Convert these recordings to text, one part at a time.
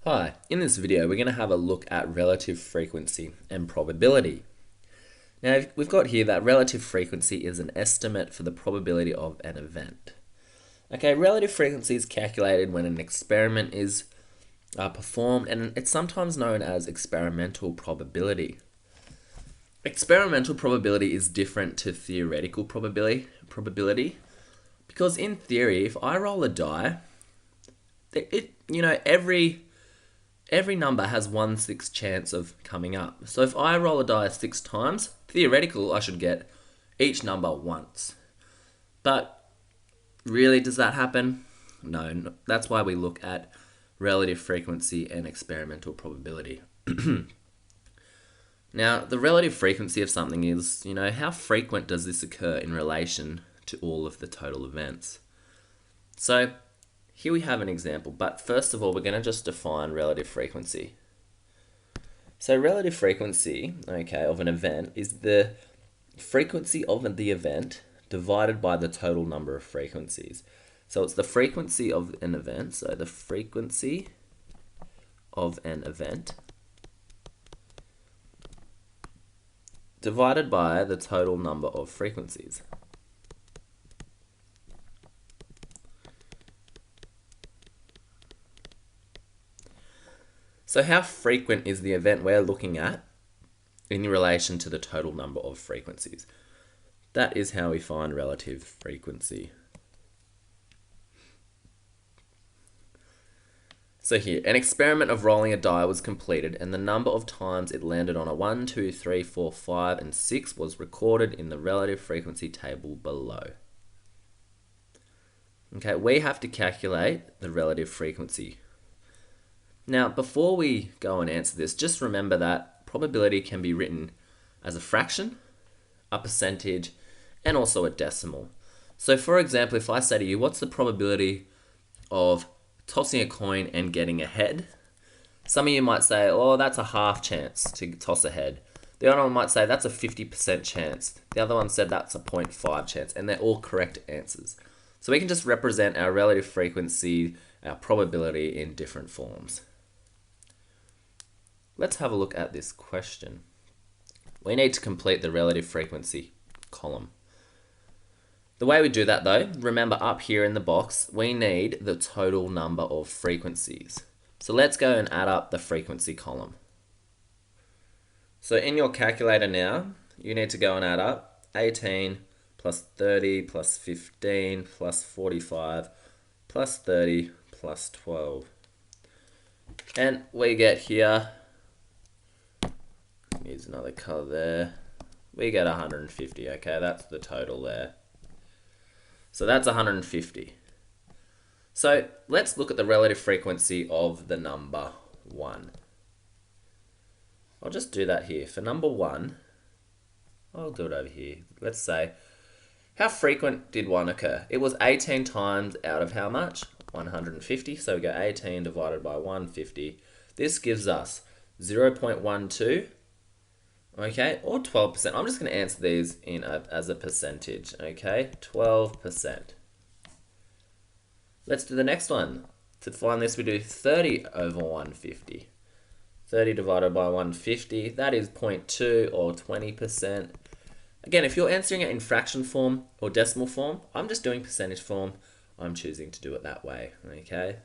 Hi, in this video we're going to have a look at relative frequency and probability. Now we've got here that relative frequency is an estimate for the probability of an event. Okay, relative frequency is calculated when an experiment is performed, and it's sometimes known as experimental probability. Experimental probability is different to theoretical probability because in theory, if I roll a die, every number has 1/6 chance of coming up. So if I roll a die 6 times, theoretical, I should get each number once. But really, does that happen? No, that's why we look at relative frequency and experimental probability. Now, the relative frequency of something is, how frequent does this occur in relation to all of the total events? So here we have an example, but first of all, we're going to just define relative frequency. So relative frequency, of an event is the frequency of the event divided by the total number of frequencies. So it's the frequency of an event, so the frequency of an event divided by the total number of frequencies. So how frequent is the event we're looking at in relation to the total number of frequencies? That is how we find relative frequency. So here, an experiment of rolling a die was completed and the number of times it landed on a 1, 2, 3, 4, 5, and 6 was recorded in the relative frequency table below. Okay, we have to calculate the relative frequency. Now, before we go and answer this, just remember that probability can be written as a fraction, a percentage, and also a decimal. So for example, if I say to you, what's the probability of tossing a coin and getting a head? Some of you might say, oh, that's a half chance to toss a head. The other one might say that's a 50% chance. The other one said that's a 0.5 chance, and they're all correct answers. So we can just represent our relative frequency, our probability in different forms. Let's have a look at this question. We need to complete the relative frequency column. The way we do that though, remember up here in the box, we need the total number of frequencies. So let's go and add up the frequency column. So in your calculator now, you need to go and add up 18 plus 30 plus 15 plus 45 plus 30 plus 12. And we get here, use another color there, we get 150, okay, that's the total there. So that's 150. So let's look at the relative frequency of the number 1. I'll just do that here. For number 1, I'll do it over here. Let's say, how frequent did 1 occur? It was 18 times out of how much? 150. So we go 18 divided by 150. This gives us 0.12, okay, or 12%. I'm just going to answer these as a percentage, okay, 12%. Let's do the next one. To find this, we do 30 over 150. 30 divided by 150, that is 0.2 or 20%. Again, if you're answering it in fraction form or decimal form, I'm just doing percentage form. I'm choosing to do it that way, okay?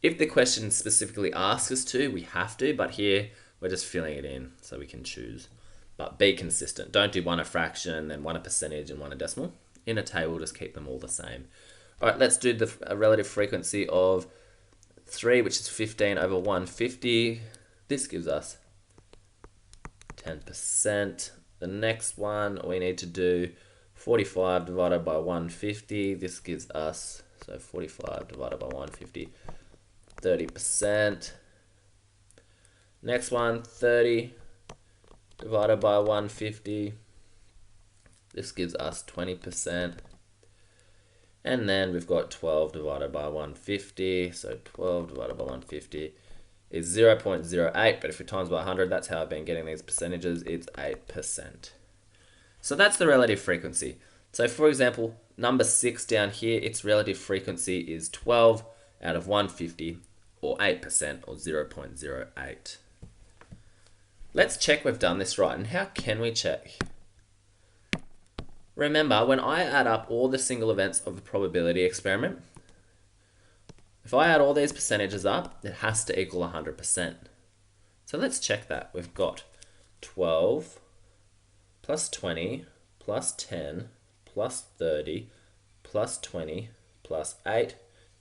If the question specifically asks us to, we have to, but here we're just filling it in so we can choose. But be consistent. Don't do one a fraction, then one a percentage, and one a decimal. In a table, just keep them all the same. All right, let's do the relative frequency of 3, which is 15 over 150. This gives us 10%. The next one, we need to do 45 divided by 150. This gives us, so 45 divided by 150, 30%. Next one, 30 divided by 150. This gives us 20%. And then we've got 12 divided by 150. So 12 divided by 150 is 0.08. But if we times by 100, that's how I've been getting these percentages. It's 8%. So that's the relative frequency. So for example, number 6 down here, its relative frequency is 12 out of 150, or 8% or 0.08. Let's check we've done this right. And how can we check? Remember, when I add up all the single events of a probability experiment, if I add all these percentages up, it has to equal 100%. So let's check that. We've got 12 plus 20 plus 10 plus 30 plus 20 plus 8,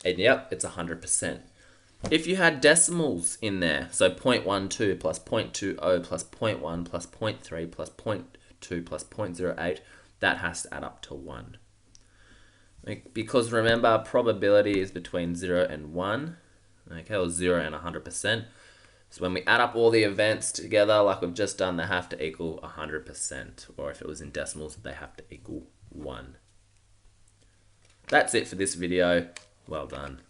and yep, it's 100%. If you had decimals in there, so 0.12 plus 0.20 plus 0.1 plus 0.3 plus 0.2 plus 0.08, that has to add up to 1. Because remember, probability is between 0 and 1, okay, or 0 and 100%. So when we add up all the events together, like we've just done, they have to equal 100%. Or if it was in decimals, they have to equal 1. That's it for this video. Well done.